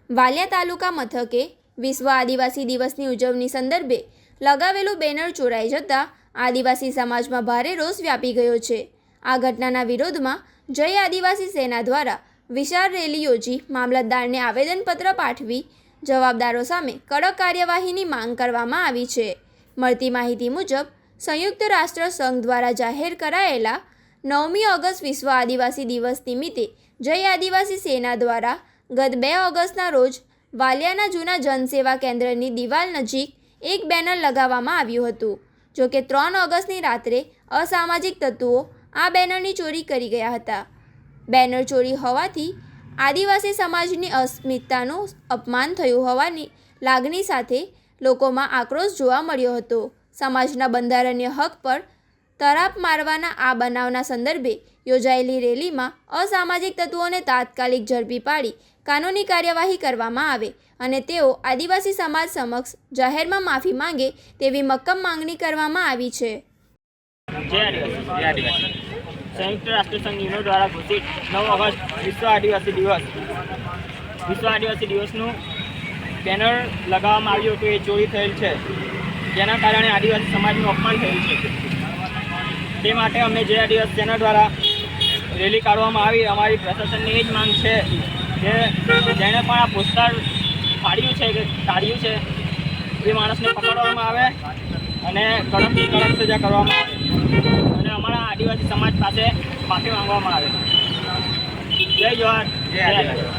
વાલિયા તાલુકા મથકે વિશ્વ આદિવાસી દિવસની ઉજવણી સંદર્ભે લગાવેલું બેનર ચોરાઈ જતાં આદિવાસી સમાજમાં ભારે રોષ વ્યાપી ગયો છે। આ ઘટનાના વિરોધમાં જય આદિવાસી સેના દ્વારા વિશાળ રેલી યોજી મામલતદારને આવેદનપત્ર પાઠવી જવાબદારો સામે કડક કાર્યવાહીની માંગ કરવામાં આવી છે। મળતી માહિતી મુજબ સંયુક્ત રાષ્ટ્ર સંઘ દ્વારા જાહેર કરાયેલા 9મી ઓગસ્ટ વિશ્વ આદિવાસી દિવસ નિમિત્તે જય આદિવાસી સેના દ્વારા ગત 2 ઓગસ્ટના રોજ વાલિયાના જૂના જનસેવા કેન્દ્રની દિવાલ નજીક એક બેનર લગાવવામાં આવ્યું હતું। જો કે 3 ઓગસ્ટની રાત્રે અસામાજિક તત્વો આ બેનરની ચોરી કરી ગયા હતા। બેનર ચોરી હોવાથી આદિવાસી સમાજની અસ્મિતાનું અપમાન થયું હોવાની લાગણી સાથે લોકોમાં આક્રોશ જોવા મળ્યો હતો। સમાજના બંધારણીય હક પર તરાપ મારવાના આ બનાવના સંદર્ભે યોજાયેલી રેલીમાં અસામાજિક તત્વોને તાત્કાલિક ઝડપી પાડી કાનૂની કાર્યવાહી કરવામાં આવે અને તેઓ આદિવાસી સમાજ સમક્ષ જાહેરમાં માફી માંગે તેવી મક્કમ માંગણી કરવામાં આવી છે। संयुक्त राष्ट्र संघ यूनो द्वारा घोषित 9 ऑगस्ट विश्व आदिवासी दिवसનું બેનર લગાવવામાં આવ્યું હતું। એ ચોરી થયેલ છે, જેના કારણે આદિવાસી સમાજનું અપમાન થયેલ છે। તે માટે અમે જે આદિવાસી સેના દ્વારા રેલી કાઢવામાં આવી। અમારી પ્રશાસનની એ જ માંગ છે કે જેણે પણ આ પોસ્ટર ફાડ્યું છે કે કાઢ્યું છે એ માણસને પકડવામાં આવે અને કડકથી કડક સજા કરવામાં આવે અને અમારા આદિવાસી સમાજ પાસે માફી માંગવામાં આવે। જય જવાહર, જય આદિવાસી।